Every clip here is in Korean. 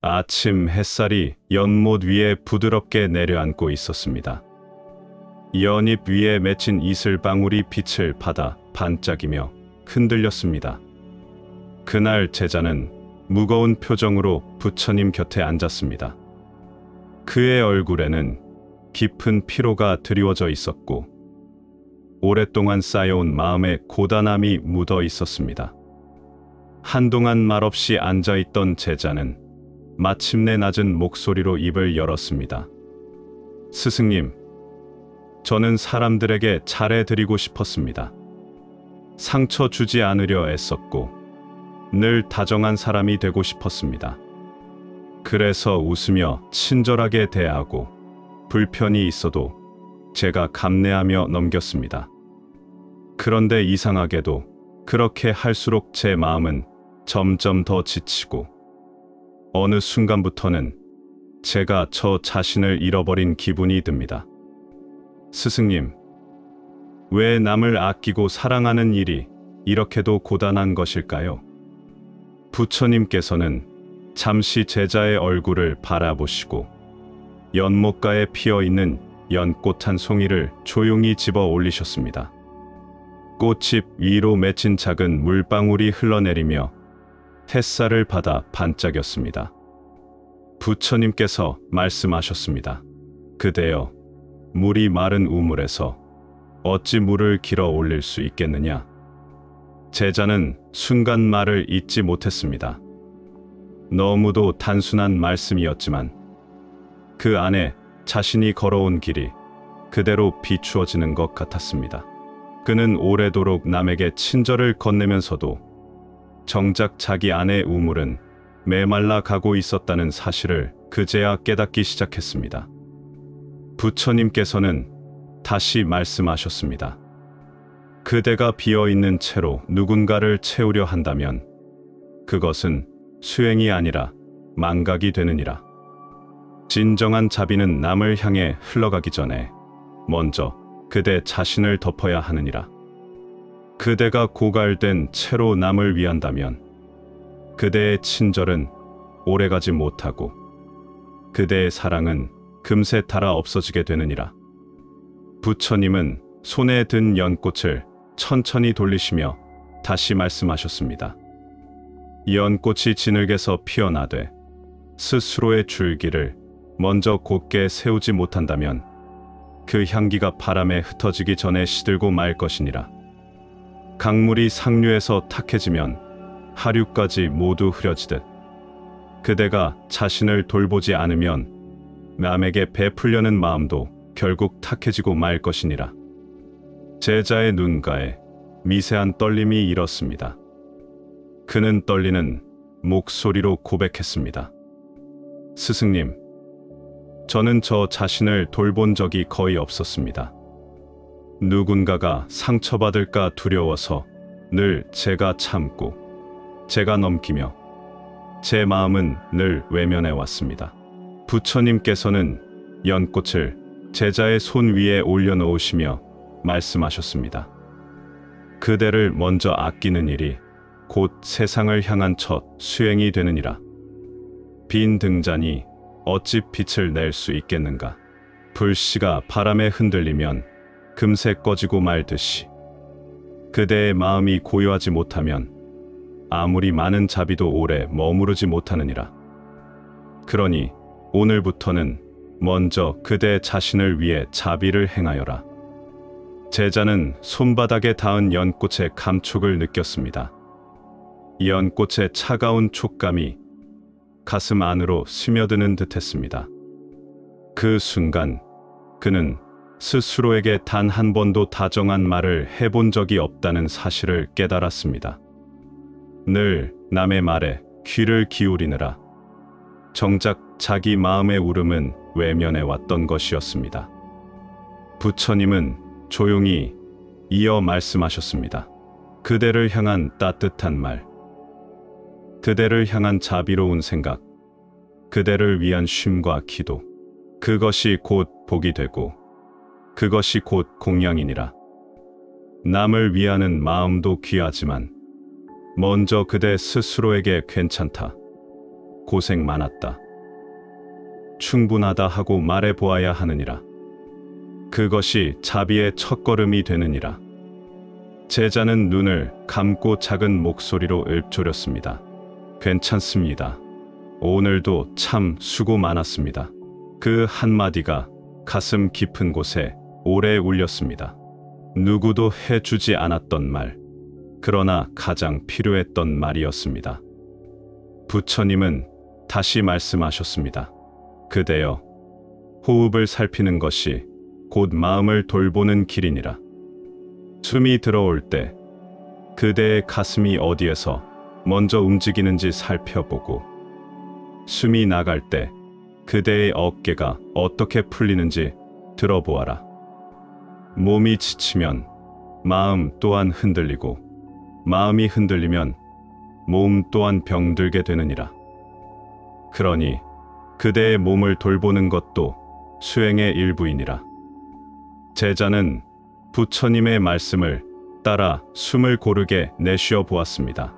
아침 햇살이 연못 위에 부드럽게 내려앉고 있었습니다. 연잎 위에 맺힌 이슬방울이 빛을 받아 반짝이며 흔들렸습니다. 그날 제자는 무거운 표정으로 부처님 곁에 앉았습니다. 그의 얼굴에는 깊은 피로가 드리워져 있었고 오랫동안 쌓여온 마음의 고단함이 묻어 있었습니다. 한동안 말없이 앉아있던 제자는 마침내 낮은 목소리로 입을 열었습니다. 스승님, 저는 사람들에게 잘해드리고 싶었습니다. 상처 주지 않으려 애썼고 늘 다정한 사람이 되고 싶었습니다. 그래서 웃으며 친절하게 대하고 불편이 있어도 제가 감내하며 넘겼습니다. 그런데 이상하게도 그렇게 할수록 제 마음은 점점 더 지치고 어느 순간부터는 제가 저 자신을 잃어버린 기분이 듭니다. 스승님, 왜 남을 아끼고 사랑하는 일이 이렇게도 고단한 것일까요? 부처님께서는 잠시 제자의 얼굴을 바라보시고 연못가에 피어있는 연꽃 한 송이를 조용히 집어 올리셨습니다. 꽃잎 위로 맺힌 작은 물방울이 흘러내리며 햇살을 받아 반짝였습니다. 부처님께서 말씀하셨습니다. 그대여, 물이 마른 우물에서 어찌 물을 길어 올릴 수 있겠느냐? 제자는 순간 말을 잇지 못했습니다. 너무도 단순한 말씀이었지만 그 안에 자신이 걸어온 길이 그대로 비추어지는 것 같았습니다. 그는 오래도록 남에게 친절을 건네면서도 정작 자기 안의 우물은 메말라 가고 있었다는 사실을 그제야 깨닫기 시작했습니다. 부처님께서는 다시 말씀하셨습니다. 그대가 비어있는 채로 누군가를 채우려 한다면 그것은 수행이 아니라 망각이 되느니라. 진정한 자비는 남을 향해 흘러가기 전에 먼저 그대 자신을 덮어야 하느니라. 그대가 고갈된 채로 남을 위한다면 그대의 친절은 오래가지 못하고 그대의 사랑은 금세 닳아 없어지게 되느니라. 부처님은 손에 든 연꽃을 천천히 돌리시며 다시 말씀하셨습니다. 연꽃이 진흙에서 피어나되 스스로의 줄기를 먼저 곧게 세우지 못한다면 그 향기가 바람에 흩어지기 전에 시들고 말 것이니라. 강물이 상류에서 탁해지면 하류까지 모두 흐려지듯 그대가 자신을 돌보지 않으면 남에게 베풀려는 마음도 결국 탁해지고 말 것이니라. 제자의 눈가에 미세한 떨림이 일었습니다. 그는 떨리는 목소리로 고백했습니다. 스승님, 저는 저 자신을 돌본 적이 거의 없었습니다. 누군가가 상처받을까 두려워서 늘 제가 참고 제가 넘기며 제 마음은 늘 외면해 왔습니다. 부처님께서는 연꽃을 제자의 손 위에 올려놓으시며 말씀하셨습니다. 그대를 먼저 아끼는 일이 곧 세상을 향한 첫 수행이 되느니라. 빈 등잔이 어찌 빛을 낼 수 있겠는가? 불씨가 바람에 흔들리면 금세 꺼지고 말듯이 그대의 마음이 고요하지 못하면 아무리 많은 자비도 오래 머무르지 못하느니라. 그러니 오늘부터는 먼저 그대 자신을 위해 자비를 행하여라. 제자는 손바닥에 닿은 연꽃의 감촉을 느꼈습니다. 연꽃의 차가운 촉감이 가슴 안으로 스며드는 듯했습니다. 그 순간 그는 스스로에게 단 한 번도 다정한 말을 해본 적이 없다는 사실을 깨달았습니다. 늘 남의 말에 귀를 기울이느라 정작 자기 마음의 울음은 외면해 왔던 것이었습니다. 부처님은 조용히 이어 말씀하셨습니다. 그대를 향한 따뜻한 말, 그대를 향한 자비로운 생각, 그대를 위한 쉼과 기도, 그것이 곧 복이 되고 그것이 곧 공양이니라. 남을 위하는 마음도 귀하지만 먼저 그대 스스로에게 괜찮다, 고생 많았다. 충분하다 하고 말해 보아야 하느니라. 그것이 자비의 첫걸음이 되느니라. 제자는 눈을 감고 작은 목소리로 읊조렸습니다. 괜찮습니다. 오늘도 참 수고 많았습니다. 그 한마디가 가슴 깊은 곳에 오래 울렸습니다. 누구도 해주지 않았던 말, 그러나 가장 필요했던 말이었습니다. 부처님은 다시 말씀하셨습니다. 그대여, 호흡을 살피는 것이 곧 마음을 돌보는 길이니라. 숨이 들어올 때 그대의 가슴이 어디에서 먼저 움직이는지 살펴보고, 숨이 나갈 때 그대의 어깨가 어떻게 풀리는지 들어보아라. 몸이 지치면 마음 또한 흔들리고, 마음이 흔들리면 몸 또한 병들게 되느니라. 그러니 그대의 몸을 돌보는 것도 수행의 일부이니라. 제자는 부처님의 말씀을 따라 숨을 고르게 내쉬어 보았습니다.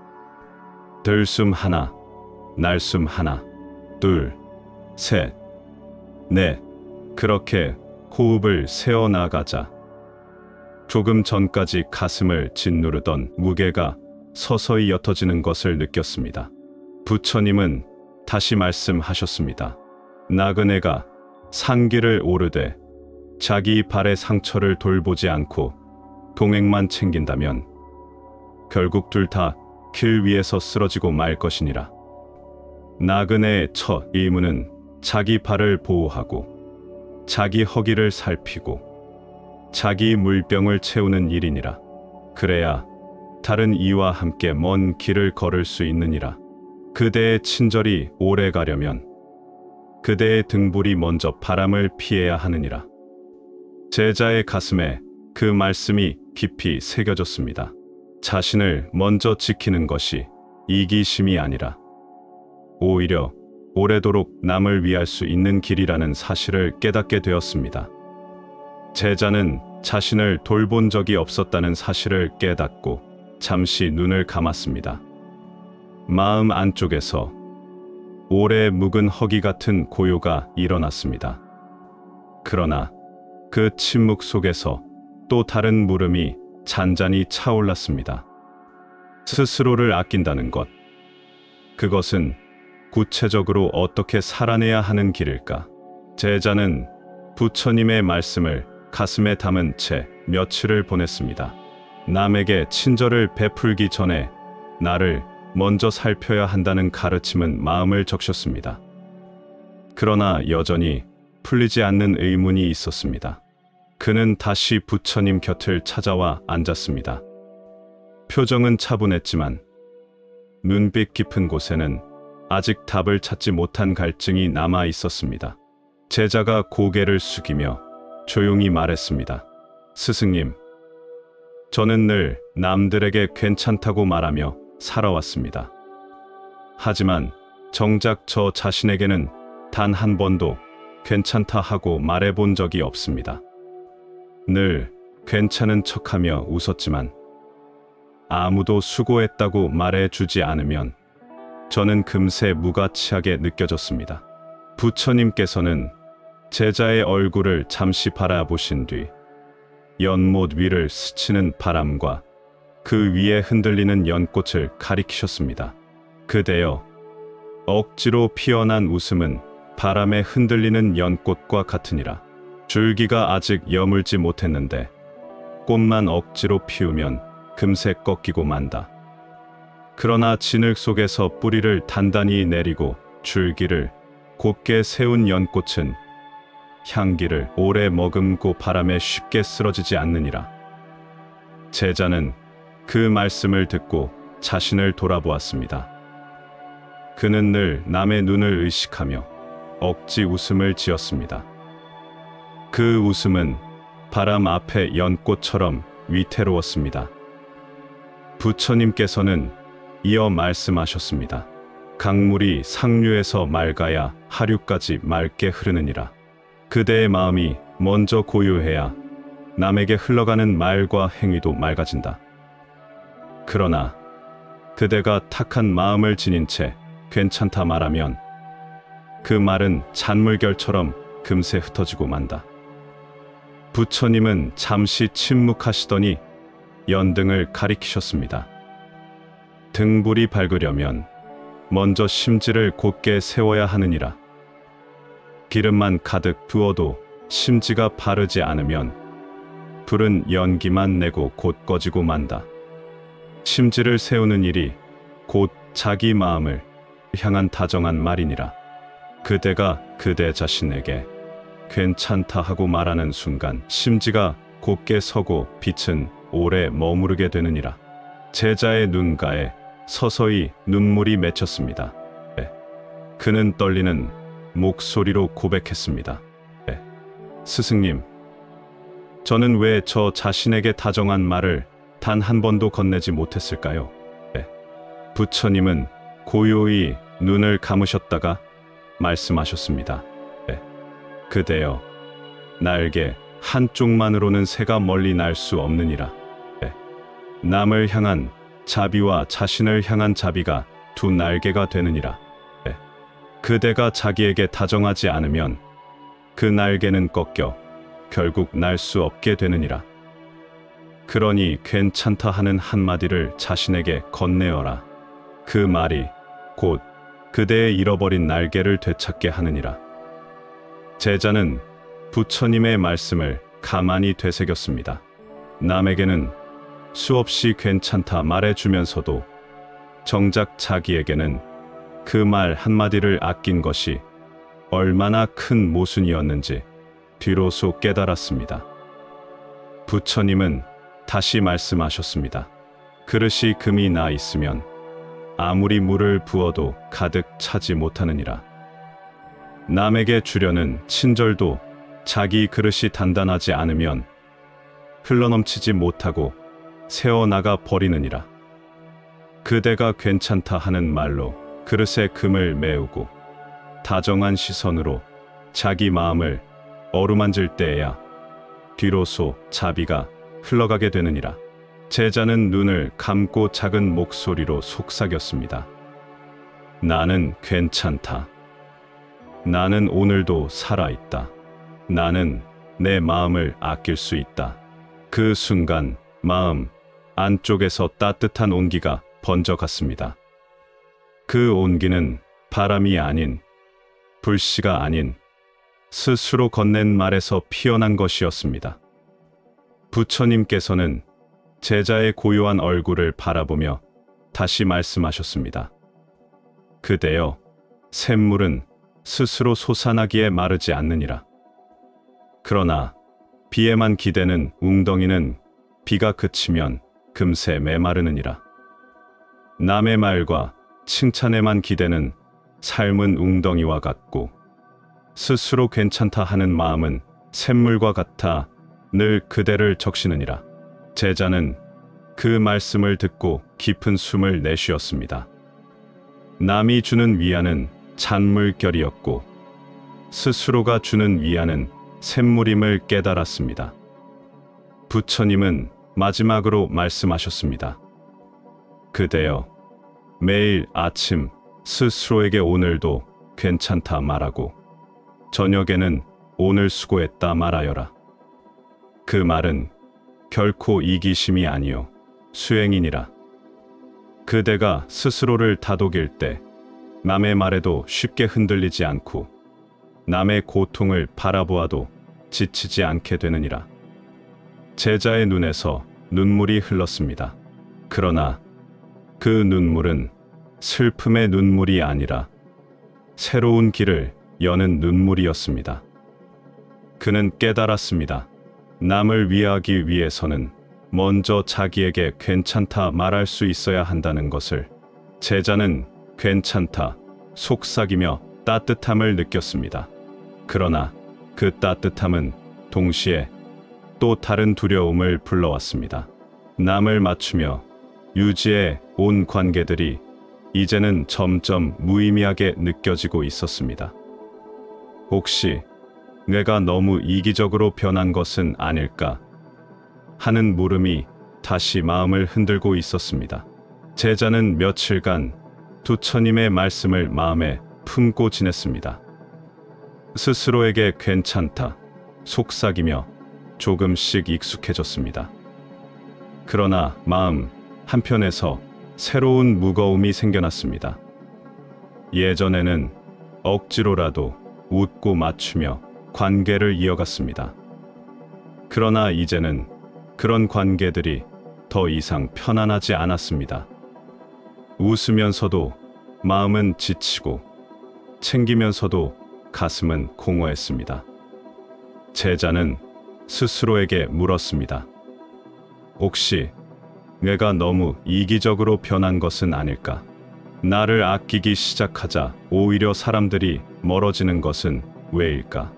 들숨 하나, 날숨 하나, 둘, 셋, 넷, 그렇게 호흡을 세어나가자 조금 전까지 가슴을 짓누르던 무게가 서서히 옅어지는 것을 느꼈습니다. 부처님은 다시 말씀하셨습니다. 나그네가 산길을 오르되 자기 발의 상처를 돌보지 않고 동행만 챙긴다면 결국 둘 다 길 위에서 쓰러지고 말 것이니라. 나그네의 첫 의무는 자기 발을 보호하고 자기 허기를 살피고 자기 물병을 채우는 일이니라. 그래야 다른 이와 함께 먼 길을 걸을 수 있느니라. 그대의 친절이 오래 가려면 그대의 등불이 먼저 바람을 피해야 하느니라. 제자의 가슴에 그 말씀이 깊이 새겨졌습니다. 자신을 먼저 지키는 것이 이기심이 아니라 오히려 오래도록 남을 위할 수 있는 길이라는 사실을 깨닫게 되었습니다. 제자는 자신을 돌본 적이 없었다는 사실을 깨닫고 잠시 눈을 감았습니다. 마음 안쪽에서 오래 묵은 허기 같은 고요가 일어났습니다. 그러나 그 침묵 속에서 또 다른 물음이 잔잔히 차올랐습니다. 스스로를 아낀다는 것, 그것은 구체적으로 어떻게 살아내야 하는 길일까? 제자는 부처님의 말씀을 가슴에 담은 채 며칠을 보냈습니다. 남에게 친절을 베풀기 전에 나를 먼저 살펴야 한다는 가르침은 마음을 적셨습니다. 그러나 여전히 풀리지 않는 의문이 있었습니다. 그는 다시 부처님 곁을 찾아와 앉았습니다. 표정은 차분했지만 눈빛 깊은 곳에는 아직 답을 찾지 못한 갈증이 남아 있었습니다. 제자가 고개를 숙이며 조용히 말했습니다. 스승님, 저는 늘 남들에게 괜찮다고 말하며 살아왔습니다. 하지만 정작 저 자신에게는 단 한 번도 괜찮다 하고 말해본 적이 없습니다. 늘 괜찮은 척하며 웃었지만 아무도 수고했다고 말해주지 않으면 저는 금세 무가치하게 느껴졌습니다. 부처님께서는 제자의 얼굴을 잠시 바라보신 뒤 연못 위를 스치는 바람과 그 위에 흔들리는 연꽃을 가리키셨습니다. 그대여, 억지로 피어난 웃음은 바람에 흔들리는 연꽃과 같으니라. 줄기가 아직 여물지 못했는데 꽃만 억지로 피우면 금세 꺾이고 만다. 그러나 진흙 속에서 뿌리를 단단히 내리고 줄기를 곧게 세운 연꽃은 향기를 오래 머금고 바람에 쉽게 쓰러지지 않느니라. 제자는 그 말씀을 듣고 자신을 돌아보았습니다. 그는 늘 남의 눈을 의식하며 억지 웃음을 지었습니다. 그 웃음은 바람 앞의 연꽃처럼 위태로웠습니다. 부처님께서는 이어 말씀하셨습니다. 강물이 상류에서 맑아야 하류까지 맑게 흐르느니라. 그대의 마음이 먼저 고요해야 남에게 흘러가는 말과 행위도 맑아진다. 그러나 그대가 탁한 마음을 지닌 채 괜찮다 말하면 그 말은 잔물결처럼 금세 흩어지고 만다. 부처님은 잠시 침묵하시더니 연등을 가리키셨습니다. 등불이 밝으려면 먼저 심지를 곧게 세워야 하느니라. 기름만 가득 부어도 심지가 바르지 않으면 불은 연기만 내고 곧 꺼지고 만다. 심지를 세우는 일이 곧 자기 마음을 향한 다정한 말이니라. 그대가 그대 자신에게 괜찮다 하고 말하는 순간 심지가 곧게 서고 빛은 오래 머무르게 되느니라. 제자의 눈가에 서서히 눈물이 맺혔습니다. 그는 떨리는 목소리로 고백했습니다. 스승님, 저는 왜 저 자신에게 다정한 말을 단 한 번도 건네지 못했을까요? 부처님은 고요히 눈을 감으셨다가 말씀하셨습니다. 그대여, 날개 한쪽만으로는 새가 멀리 날 수 없느니라. 남을 향한 자비와 자신을 향한 자비가 두 날개가 되느니라. 그대가 자기에게 다정하지 않으면 그 날개는 꺾여 결국 날 수 없게 되느니라. 그러니 괜찮다 하는 한마디를 자신에게 건네어라. 그 말이 곧 그대의 잃어버린 날개를 되찾게 하느니라. 제자는 부처님의 말씀을 가만히 되새겼습니다. 남에게는 수없이 괜찮다 말해주면서도 정작 자기에게는 그 말 한마디를 아낀 것이 얼마나 큰 모순이었는지 비로소 깨달았습니다. 부처님은 다시 말씀하셨습니다. 그릇이 금이 나 있으면 아무리 물을 부어도 가득 차지 못하느니라. 남에게 주려는 친절도 자기 그릇이 단단하지 않으면 흘러넘치지 못하고 새어나가 버리느니라. 그대가 괜찮다 하는 말로 그릇에 금을 메우고 다정한 시선으로 자기 마음을 어루만질 때에야 비로소 자비가 흘러가게 되느니라. 제자는 눈을 감고 작은 목소리로 속삭였습니다. 나는 괜찮다. 나는 오늘도 살아있다. 나는 내 마음을 아낄 수 있다. 그 순간 마음 안쪽에서 따뜻한 온기가 번져갔습니다. 그 온기는 바람이 아닌, 불씨가 아닌 스스로 건넨 말에서 피어난 것이었습니다. 부처님께서는 제자의 고요한 얼굴을 바라보며 다시 말씀하셨습니다. 그대여, 샘물은 스스로 솟아나기에 마르지 않느니라. 그러나 비에만 기대는 웅덩이는 비가 그치면 금세 메마르느니라. 남의 말과 칭찬에만 기대는 삶은 웅덩이와 같고 스스로 괜찮다 하는 마음은 샘물과 같아 늘 그대를 적시느니라. 제자는 그 말씀을 듣고 깊은 숨을 내쉬었습니다. 남이 주는 위안은 잔물결이었고 스스로가 주는 위안은 샘물임을 깨달았습니다. 부처님은 마지막으로 말씀하셨습니다. 그대여, 매일 아침 스스로에게 오늘도 괜찮다 말하고 저녁에는 오늘 수고했다 말하여라. 그 말은 결코 이기심이 아니요 수행이니라. 그대가 스스로를 다독일 때 남의 말에도 쉽게 흔들리지 않고 남의 고통을 바라보아도 지치지 않게 되느니라. 제자의 눈에서 눈물이 흘렀습니다. 그러나 그 눈물은 슬픔의 눈물이 아니라 새로운 길을 여는 눈물이었습니다. 그는 깨달았습니다. 남을 위하기 위해서는 먼저 자기에게 괜찮다 말할 수 있어야 한다는 것을. 제자는 괜찮다 속삭이며 따뜻함을 느꼈습니다. 그러나 그 따뜻함은 동시에 또 다른 두려움을 불러왔습니다. 남을 맞추며 유지해 온 관계들이 이제는 점점 무의미하게 느껴지고 있었습니다. 혹시 내가 너무 이기적으로 변한 것은 아닐까 하는 물음이 다시 마음을 흔들고 있었습니다. 제자는 며칠간 부처님의 말씀을 마음에 품고 지냈습니다. 스스로에게 괜찮다, 속삭이며 조금씩 익숙해졌습니다. 그러나 마음 한편에서 새로운 무거움이 생겨났습니다. 예전에는 억지로라도 웃고 맞추며 관계를 이어갔습니다. 그러나 이제는 그런 관계들이 더 이상 편안하지 않았습니다. 웃으면서도 마음은 지치고 챙기면서도 가슴은 공허했습니다. 제자는 스스로에게 물었습니다. 혹시 내가 너무 이기적으로 변한 것은 아닐까? 나를 아끼기 시작하자 오히려 사람들이 멀어지는 것은 왜일까?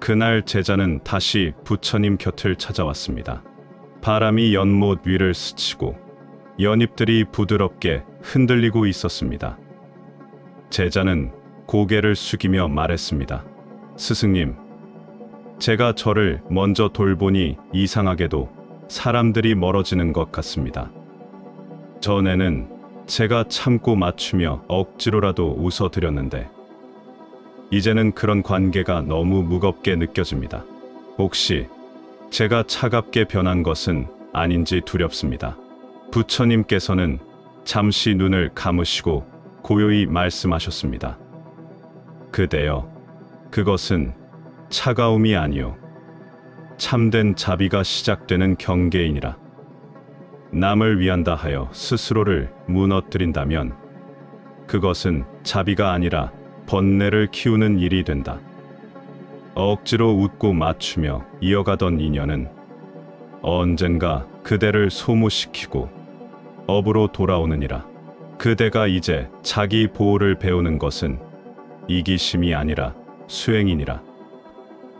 그날 제자는 다시 부처님 곁을 찾아왔습니다. 바람이 연못 위를 스치고 연잎들이 부드럽게 흔들리고 있었습니다. 제자는 고개를 숙이며 말했습니다. 스승님, 제가 저를 먼저 돌보니 이상하게도 사람들이 멀어지는 것 같습니다. 전에는 제가 참고 맞추며 억지로라도 웃어드렸는데 이제는 그런 관계가 너무 무겁게 느껴집니다. 혹시 제가 차갑게 변한 것은 아닌지 두렵습니다. 부처님께서는 잠시 눈을 감으시고 고요히 말씀하셨습니다. 그대여, 그것은 차가움이 아니요 참된 자비가 시작되는 경계이니라. 남을 위한다 하여 스스로를 무너뜨린다면 그것은 자비가 아니라 번뇌를 키우는 일이 된다. 억지로 웃고 맞추며 이어가던 인연은 언젠가 그대를 소모시키고 업으로 돌아오느니라. 그대가 이제 자기 보호를 배우는 것은 이기심이 아니라 수행이니라.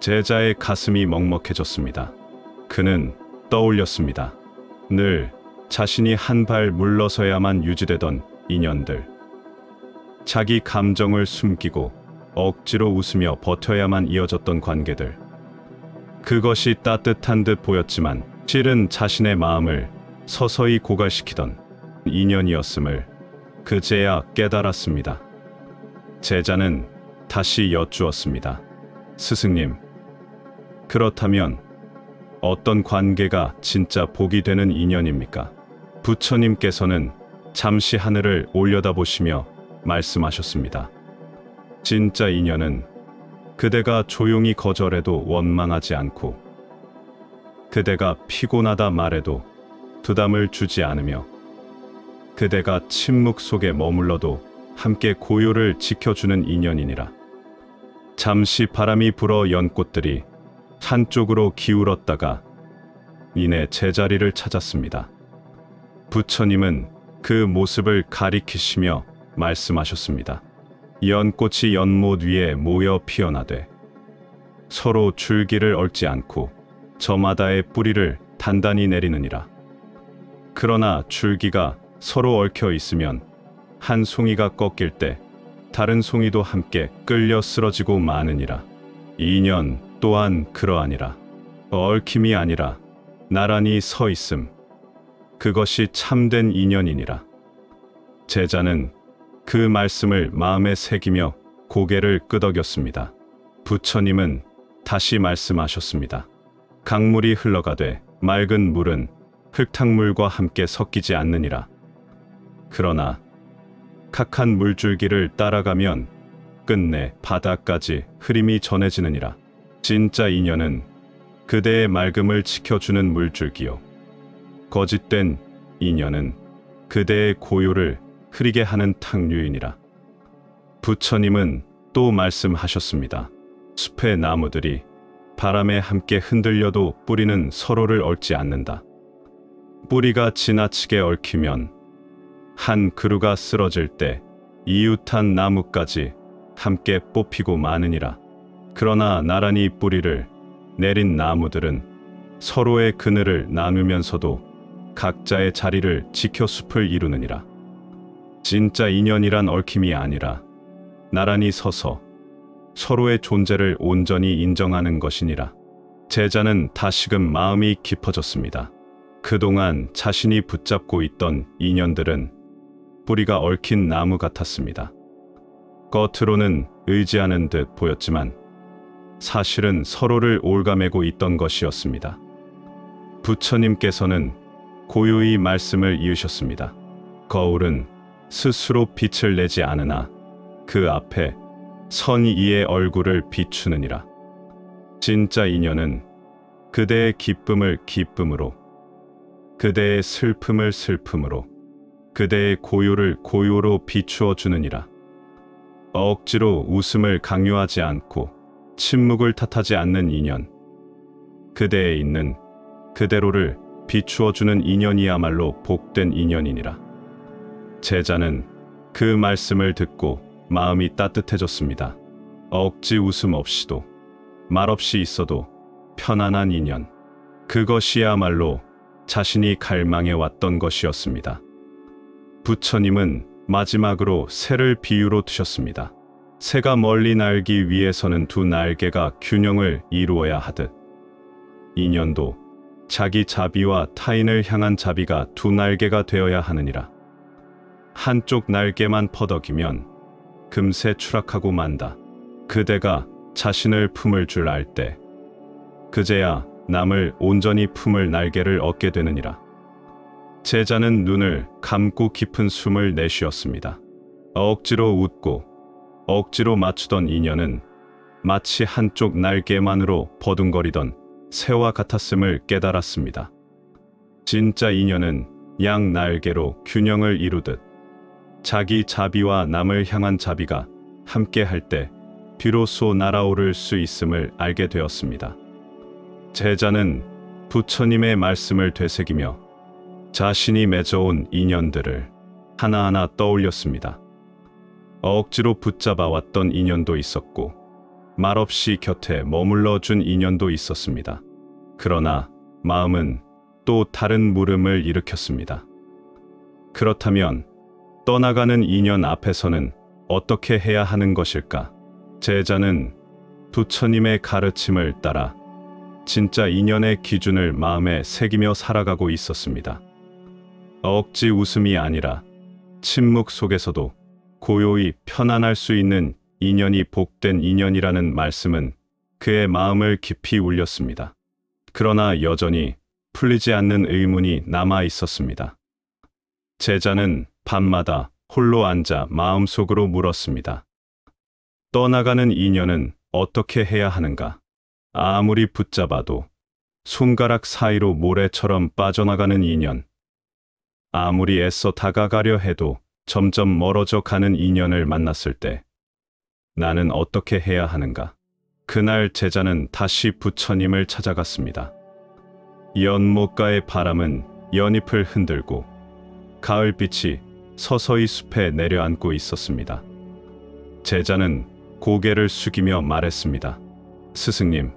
제자의 가슴이 먹먹해졌습니다. 그는 떠올렸습니다. 늘 자신이 한 발 물러서야만 유지되던 인연들. 자기 감정을 숨기고 억지로 웃으며 버텨야만 이어졌던 관계들. 그것이 따뜻한 듯 보였지만 실은 자신의 마음을 서서히 고갈시키던 인연이었음을 그제야 깨달았습니다. 제자는 다시 여쭈었습니다. 스승님, 그렇다면 어떤 관계가 진짜 복이 되는 인연입니까? 부처님께서는 잠시 하늘을 올려다보시며 말씀하셨습니다. 진짜 인연은 그대가 조용히 거절해도 원망하지 않고 그대가 피곤하다 말해도 부담을 주지 않으며 그대가 침묵 속에 머물러도 함께 고요를 지켜주는 인연이니라. 잠시 바람이 불어 연꽃들이 한쪽으로 기울었다가 이내 제자리를 찾았습니다. 부처님은 그 모습을 가리키시며 말씀하셨습니다. 연꽃이 연못 위에 모여 피어나되 서로 줄기를 얽지 않고 저마다의 뿌리를 단단히 내리느니라. 그러나 줄기가 서로 얽혀 있으면 한 송이가 꺾일 때 다른 송이도 함께 끌려 쓰러지고 마느니라. 인연 또한 그러하니라. 얽힘이 아니라 나란히 서 있음. 그것이 참된 인연이니라. 제자는 그 말씀을 마음에 새기며 고개를 끄덕였습니다. 부처님은 다시 말씀하셨습니다. 강물이 흘러가되 맑은 물은 흙탕물과 함께 섞이지 않느니라. 그러나 각한 물줄기를 따라가면 끝내 바다까지 흐림이 전해지느니라. 진짜 인연은 그대의 맑음을 지켜주는 물줄기요, 거짓된 인연은 그대의 고요를 흐리게 하는 탕류이니라. 부처님은 또 말씀하셨습니다. 숲의 나무들이 바람에 함께 흔들려도 뿌리는 서로를 얽지 않는다. 뿌리가 지나치게 얽히면 한 그루가 쓰러질 때 이웃한 나무까지 함께 뽑히고 마느니라. 그러나 나란히 뿌리를 내린 나무들은 서로의 그늘을 나누면서도 각자의 자리를 지켜 숲을 이루느니라. 진짜 인연이란 얽힘이 아니라 나란히 서서 서로의 존재를 온전히 인정하는 것이니라. 제자는 다시금 마음이 깊어졌습니다. 그동안 자신이 붙잡고 있던 인연들은 뿌리가 얽힌 나무 같았습니다. 겉으로는 의지하는 듯 보였지만 사실은 서로를 옭아매고 있던 것이었습니다. 부처님께서는 고요히 말씀을 이으셨습니다. 거울은 스스로 빛을 내지 않으나 그 앞에 선 이의 얼굴을 비추느니라. 진짜 인연은 그대의 기쁨을 기쁨으로, 그대의 슬픔을 슬픔으로, 그대의 고요를 고요로 비추어 주느니라. 억지로 웃음을 강요하지 않고 침묵을 탓하지 않는 인연, 그대에 있는 그대로를 비추어 주는 인연이야말로 복된 인연이니라. 제자는 그 말씀을 듣고 마음이 따뜻해졌습니다. 억지 웃음 없이도 말없이 있어도 편안한 인연, 그것이야말로 자신이 갈망해 왔던 것이었습니다. 부처님은 마지막으로 새를 비유로 드셨습니다. 새가 멀리 날기 위해서는 두 날개가 균형을 이루어야 하듯 인연도 자기 자비와 타인을 향한 자비가 두 날개가 되어야 하느니라. 한쪽 날개만 퍼덕이면 금세 추락하고 만다. 그대가 자신을 품을 줄 알 때 그제야 남을 온전히 품을 날개를 얻게 되느니라. 제자는 눈을 감고 깊은 숨을 내쉬었습니다. 억지로 웃고 억지로 맞추던 인연은 마치 한쪽 날개만으로 버둥거리던 새와 같았음을 깨달았습니다. 진짜 인연은 양 날개로 균형을 이루듯 자기 자비와 남을 향한 자비가 함께 할 때 비로소 날아오를 수 있음을 알게 되었습니다. 제자는 부처님의 말씀을 되새기며 자신이 맺어온 인연들을 하나하나 떠올렸습니다. 억지로 붙잡아왔던 인연도 있었고 말없이 곁에 머물러 준 인연도 있었습니다. 그러나 마음은 또 다른 물음을 일으켰습니다. 그렇다면 떠나가는 인연 앞에서는 어떻게 해야 하는 것일까? 제자는 부처님의 가르침을 따라 진짜 인연의 기준을 마음에 새기며 살아가고 있었습니다. 억지 웃음이 아니라 침묵 속에서도 고요히 편안할 수 있는 인연이 복된 인연이라는 말씀은 그의 마음을 깊이 울렸습니다. 그러나 여전히 풀리지 않는 의문이 남아 있었습니다. 제자는 밤마다 홀로 앉아 마음속으로 물었습니다. 떠나가는 인연은 어떻게 해야 하는가? 아무리 붙잡아도 손가락 사이로 모래처럼 빠져나가는 인연, 아무리 애써 다가가려 해도 점점 멀어져 가는 인연을 만났을 때 나는 어떻게 해야 하는가? 그날 제자는 다시 부처님을 찾아갔습니다. 연못가의 바람은 연잎을 흔들고 가을빛이 서서히 숲에 내려앉고 있었습니다. 제자는 고개를 숙이며 말했습니다. 스승님,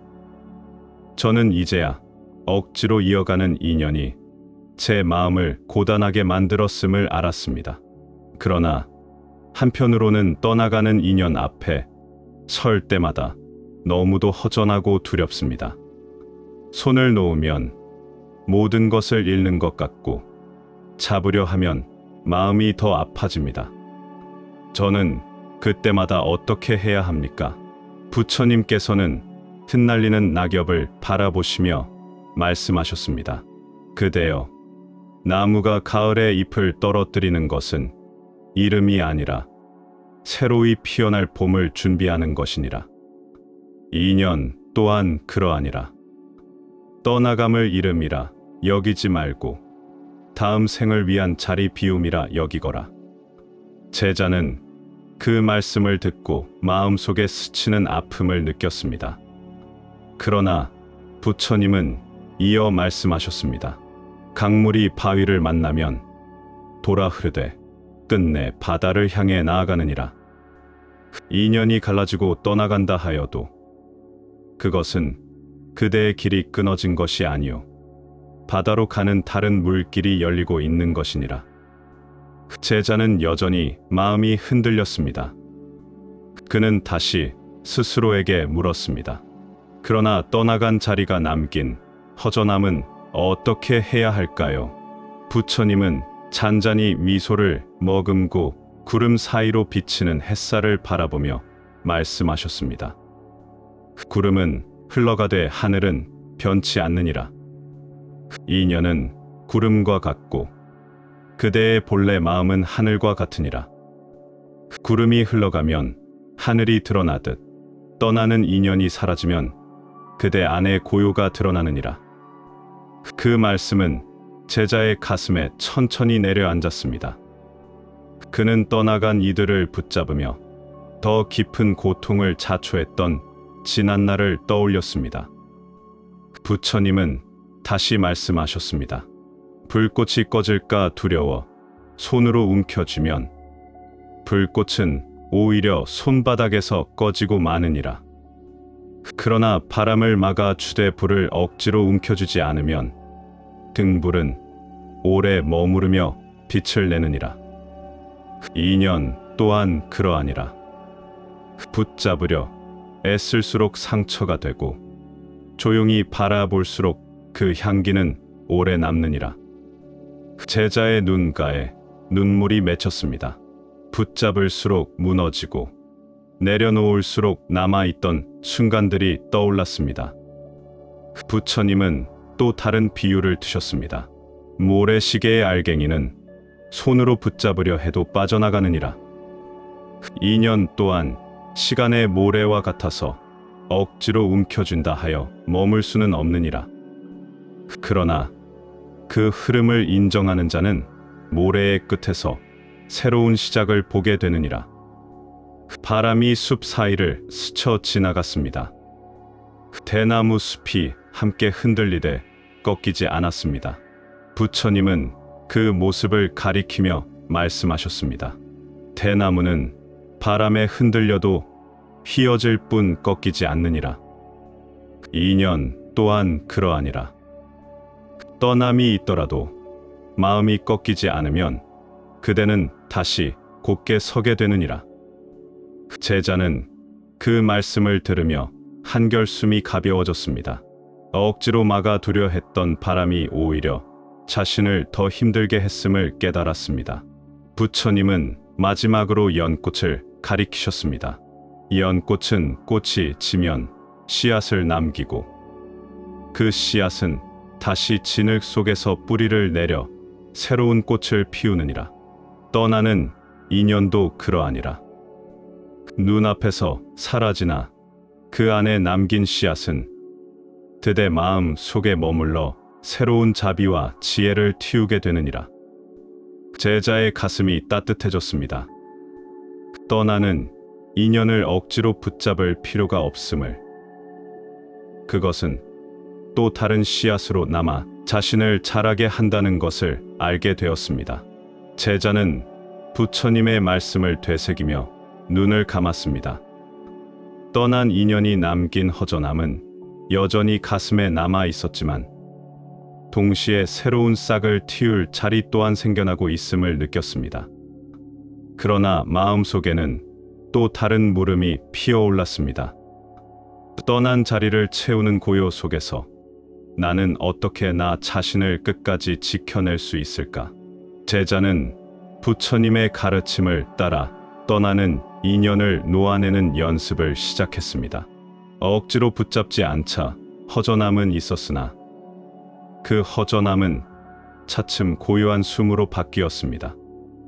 저는 이제야 억지로 이어가는 인연이 제 마음을 고단하게 만들었음을 알았습니다. 그러나 한편으로는 떠나가는 인연 앞에 설 때마다 너무도 허전하고 두렵습니다. 손을 놓으면 모든 것을 잃는 것 같고 잡으려 하면 마음이 더 아파집니다. 저는 그때마다 어떻게 해야 합니까? 부처님께서는 흩날리는 낙엽을 바라보시며 말씀하셨습니다. 그대여, 나무가 가을에 잎을 떨어뜨리는 것은 이름이 아니라 새로이 피어날 봄을 준비하는 것이니라. 인연 또한 그러하니라. 떠나감을 이름이라 여기지 말고 다음 생을 위한 자리 비움이라 여기거라. 제자는 그 말씀을 듣고 마음속에 스치는 아픔을 느꼈습니다. 그러나 부처님은 이어 말씀하셨습니다. 강물이 바위를 만나면 돌아 흐르되 끝내 바다를 향해 나아가느니라. 인연이 갈라지고 떠나간다 하여도 그것은 그대의 길이 끊어진 것이 아니요 바다로 가는 다른 물길이 열리고 있는 것이니라. 제자는 여전히 마음이 흔들렸습니다. 그는 다시 스스로에게 물었습니다. 그러나 떠나간 자리가 남긴 허전함은 어떻게 해야 할까요? 부처님은 잔잔히 미소를 머금고 구름 사이로 비치는 햇살을 바라보며 말씀하셨습니다. 구름은 흘러가되 하늘은 변치 않느니라. 인연은 구름과 같고 그대의 본래 마음은 하늘과 같으니라. 구름이 흘러가면 하늘이 드러나듯 떠나는 인연이 사라지면 그대 안의 고요가 드러나느니라. 그 말씀은 제자의 가슴에 천천히 내려앉았습니다. 그는 떠나간 이들을 붙잡으며 더 깊은 고통을 자초했던 지난날을 떠올렸습니다. 부처님은 다시 말씀하셨습니다. 불꽃이 꺼질까 두려워 손으로 움켜쥐면 불꽃은 오히려 손바닥에서 꺼지고 마느니라. 그러나 바람을 막아 추대 불을 억지로 움켜쥐지 않으면 등불은 오래 머무르며 빛을 내느니라. 인연 또한 그러하니라. 붙잡으려 애쓸수록 상처가 되고 조용히 바라볼수록 그 향기는 오래 남느니라. 제자의 눈가에 눈물이 맺혔습니다. 붙잡을수록 무너지고 내려놓을수록 남아있던 순간들이 떠올랐습니다. 부처님은 또 다른 비유를 드셨습니다. 모래시계의 알갱이는 손으로 붙잡으려 해도 빠져나가느니라. 인연 또한 시간의 모래와 같아서 억지로 움켜쥔다 하여 머물 수는 없느니라. 그러나 그 흐름을 인정하는 자는 모래의 끝에서 새로운 시작을 보게 되느니라. 바람이 숲 사이를 스쳐 지나갔습니다. 대나무 숲이 함께 흔들리되 꺾이지 않았습니다. 부처님은 그 모습을 가리키며 말씀하셨습니다. 대나무는 바람에 흔들려도 휘어질 뿐 꺾이지 않느니라. 인연 또한 그러하니라. 떠남이 있더라도 마음이 꺾이지 않으면 그대는 다시 곧게 서게 되느니라. 제자는 그 말씀을 들으며 한결 숨이 가벼워졌습니다. 억지로 막아두려 했던 바람이 오히려 자신을 더 힘들게 했음을 깨달았습니다. 부처님은 마지막으로 연꽃을 가리키셨습니다. 연꽃은 꽃이 지면 씨앗을 남기고 그 씨앗은 다시 진흙 속에서 뿌리를 내려 새로운 꽃을 피우느니라. 떠나는 인연도 그러하니라. 눈앞에서 사라지나 그 안에 남긴 씨앗은 그대 마음 속에 머물러 새로운 자비와 지혜를 틔우게 되느니라. 제자의 가슴이 따뜻해졌습니다. 떠나는 인연을 억지로 붙잡을 필요가 없음을, 그것은 또 다른 씨앗으로 남아 자신을 자라게 한다는 것을 알게 되었습니다. 제자는 부처님의 말씀을 되새기며 눈을 감았습니다. 떠난 인연이 남긴 허전함은 여전히 가슴에 남아 있었지만 동시에 새로운 싹을 틔울 자리 또한 생겨나고 있음을 느꼈습니다. 그러나 마음속에는 또 다른 물음이 피어올랐습니다. 떠난 자리를 채우는 고요 속에서 나는 어떻게 나 자신을 끝까지 지켜낼 수 있을까? 제자는 부처님의 가르침을 따라 떠나는 인연을 놓아내는 연습을 시작했습니다. 억지로 붙잡지 않자 허전함은 있었으나 그 허전함은 차츰 고요한 숨으로 바뀌었습니다.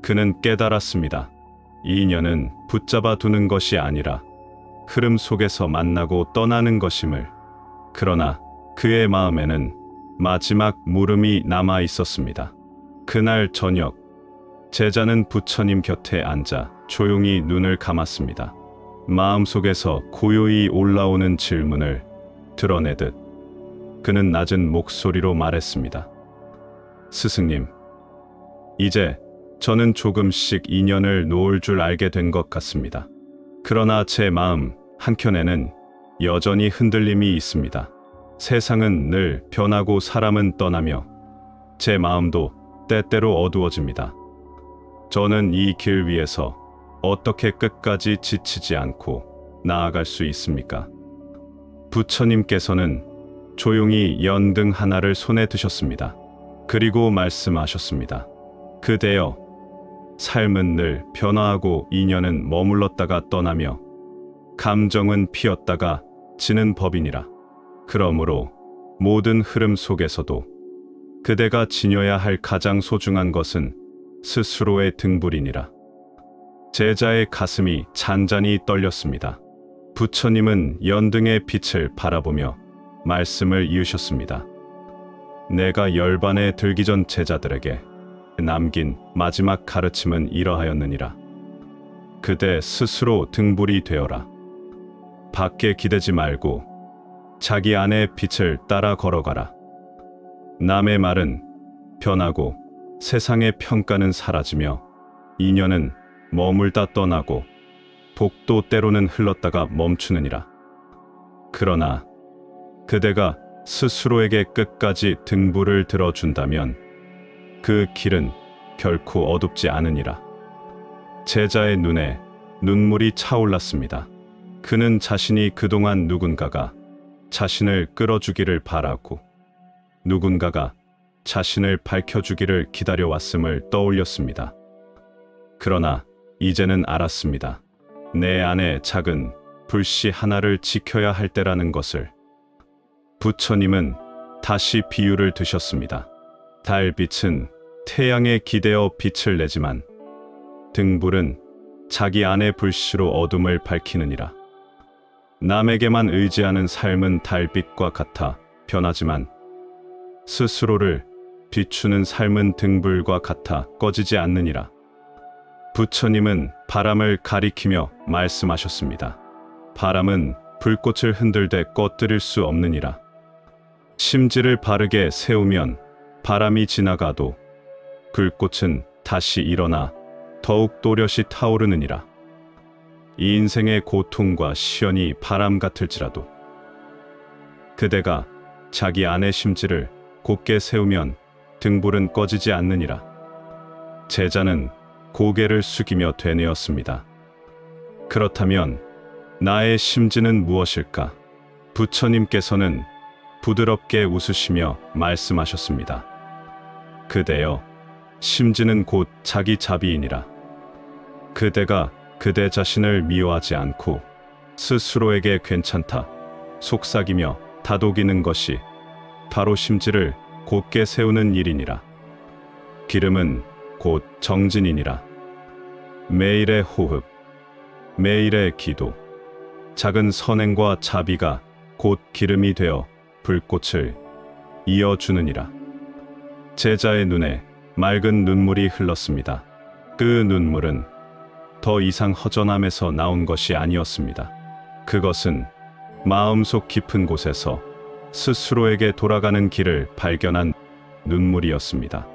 그는 깨달았습니다. 이 인연은 붙잡아 두는 것이 아니라 흐름 속에서 만나고 떠나는 것임을. 그러나 그의 마음에는 마지막 물음이 남아 있었습니다. 그날 저녁, 제자는 부처님 곁에 앉아 조용히 눈을 감았습니다. 마음속에서 고요히 올라오는 질문을 드러내듯 그는 낮은 목소리로 말했습니다. 스승님, 이제 저는 조금씩 인연을 놓을 줄 알게 된 것 같습니다. 그러나 제 마음 한켠에는 여전히 흔들림이 있습니다. 세상은 늘 변하고 사람은 떠나며 제 마음도 때때로 어두워집니다. 저는 이 길 위에서 어떻게 끝까지 지치지 않고 나아갈 수 있습니까? 부처님께서는 조용히 연등 하나를 손에 드셨습니다. 그리고 말씀하셨습니다. 그대여, 삶은 늘 변화하고 인연은 머물렀다가 떠나며 감정은 피었다가 지는 법이니라. 그러므로 모든 흐름 속에서도 그대가 지녀야 할 가장 소중한 것은 스스로의 등불이니라. 제자의 가슴이 잔잔히 떨렸습니다. 부처님은 연등의 빛을 바라보며 말씀을 이으셨습니다. 내가 열반에 들기 전 제자들에게 남긴 마지막 가르침은 이러하였느니라. 그대 스스로 등불이 되어라. 밖에 기대지 말고 자기 안의 빛을 따라 걸어가라. 남의 말은 변하고 세상의 평가는 사라지며 인연은 머물다 떠나고 복도 때로는 흘렀다가 멈추느니라. 그러나 그대가 스스로에게 끝까지 등불을 들어준다면 그 길은 결코 어둡지 않으니라. 제자의 눈에 눈물이 차올랐습니다. 그는 자신이 그동안 누군가가 자신을 끌어주기를 바라고 누군가가 자신을 밝혀주기를 기다려왔음을 떠올렸습니다. 그러나 이제는 알았습니다. 내 안에 작은 불씨 하나를 지켜야 할 때라는 것을. 부처님은 다시 비유를 드셨습니다. 달빛은 태양에 기대어 빛을 내지만 등불은 자기 안의 불씨로 어둠을 밝히느니라. 남에게만 의지하는 삶은 달빛과 같아 변하지만 스스로를 비추는 삶은 등불과 같아 꺼지지 않느니라. 부처님은 바람을 가리키며 말씀하셨습니다. 바람은 불꽃을 흔들되 꺼뜨릴 수 없느니라. 심지를 바르게 세우면 바람이 지나가도 불꽃은 다시 일어나 더욱 또렷이 타오르느니라. 이 인생의 고통과 시련이 바람 같을지라도 그대가 자기 안의 심지를 곧게 세우면 등불은 꺼지지 않느니라. 제자는 고개를 숙이며 되뇌었습니다. 그렇다면 나의 심지는 무엇일까? 부처님께서는 부드럽게 웃으시며 말씀하셨습니다. 그대여, 심지는 곧 자기 자비이니라. 그대가 그대 자신을 미워하지 않고 스스로에게 괜찮다 속삭이며 다독이는 것이 바로 심지를 곧게 세우는 일이니라. 기름은 곧 정진이니라. 매일의 호흡, 매일의 기도, 작은 선행과 자비가 곧 기름이 되어 불꽃을 이어주느니라. 제자의 눈에 맑은 눈물이 흘렀습니다. 그 눈물은 더 이상 허전함에서 나온 것이 아니었습니다. 그것은 마음속 깊은 곳에서 스스로에게 돌아가는 길을 발견한 눈물이었습니다.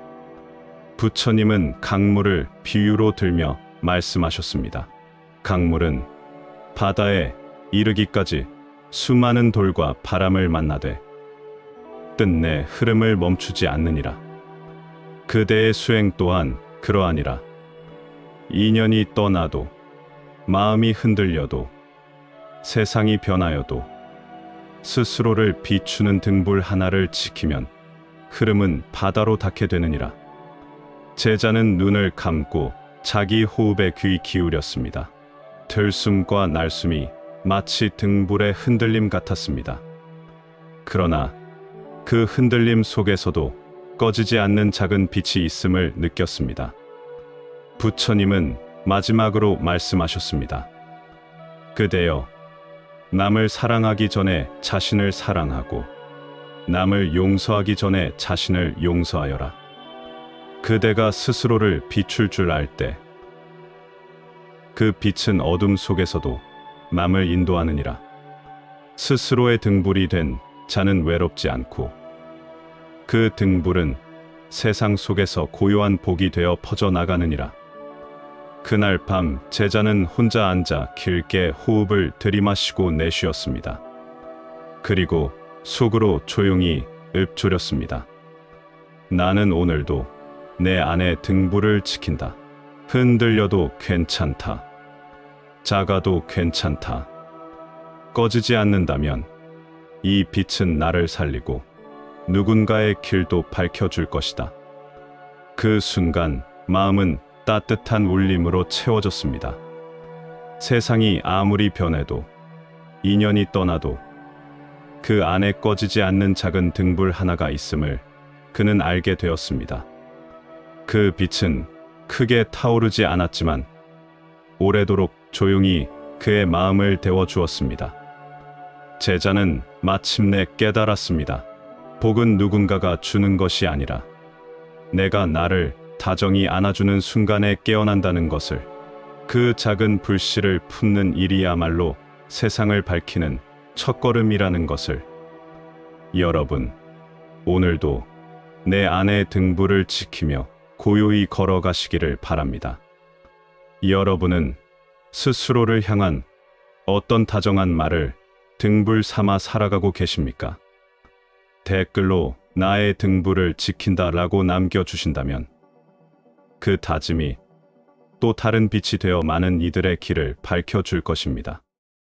부처님은 강물을 비유로 들며 말씀하셨습니다. 강물은 바다에 이르기까지 수많은 돌과 바람을 만나되 끝내 흐름을 멈추지 않느니라. 그대의 수행 또한 그러하니라. 인연이 떠나도 마음이 흔들려도 세상이 변하여도 스스로를 비추는 등불 하나를 지키면 흐름은 바다로 닿게 되느니라. 제자는 눈을 감고 자기 호흡에 귀 기울였습니다. 들숨과 날숨이 마치 등불의 흔들림 같았습니다. 그러나 그 흔들림 속에서도 꺼지지 않는 작은 빛이 있음을 느꼈습니다. 부처님은 마지막으로 말씀하셨습니다. 그대여, 남을 사랑하기 전에 자신을 사랑하고 남을 용서하기 전에 자신을 용서하여라. 그대가 스스로를 비출 줄 알 때 그 빛은 어둠 속에서도 남을 인도하느니라. 스스로의 등불이 된 자는 외롭지 않고 그 등불은 세상 속에서 고요한 복이 되어 퍼져나가느니라. 그날 밤 제자는 혼자 앉아 길게 호흡을 들이마시고 내쉬었습니다. 그리고 속으로 조용히 읊조렸습니다. 나는 오늘도 내 안의 등불을 지킨다. 흔들려도 괜찮다. 작아도 괜찮다. 꺼지지 않는다면 이 빛은 나를 살리고 누군가의 길도 밝혀줄 것이다. 그 순간 마음은 따뜻한 울림으로 채워졌습니다. 세상이 아무리 변해도, 인연이 떠나도 그 안에 꺼지지 않는 작은 등불 하나가 있음을 그는 알게 되었습니다. 그 빛은 크게 타오르지 않았지만 오래도록 조용히 그의 마음을 데워주었습니다. 제자는 마침내 깨달았습니다. 복은 누군가가 주는 것이 아니라 내가 나를 다정히 안아주는 순간에 깨어난다는 것을, 그 작은 불씨를 품는 일이야말로 세상을 밝히는 첫걸음이라는 것을. 여러분, 오늘도 내 안의 등불을 지키며 고요히 걸어가시기를 바랍니다. 여러분은 스스로를 향한 어떤 다정한 말을 등불 삼아 살아가고 계십니까? 댓글로 나의 등불을 지킨다라고 남겨주신다면 그 다짐이 또 다른 빛이 되어 많은 이들의 길을 밝혀줄 것입니다.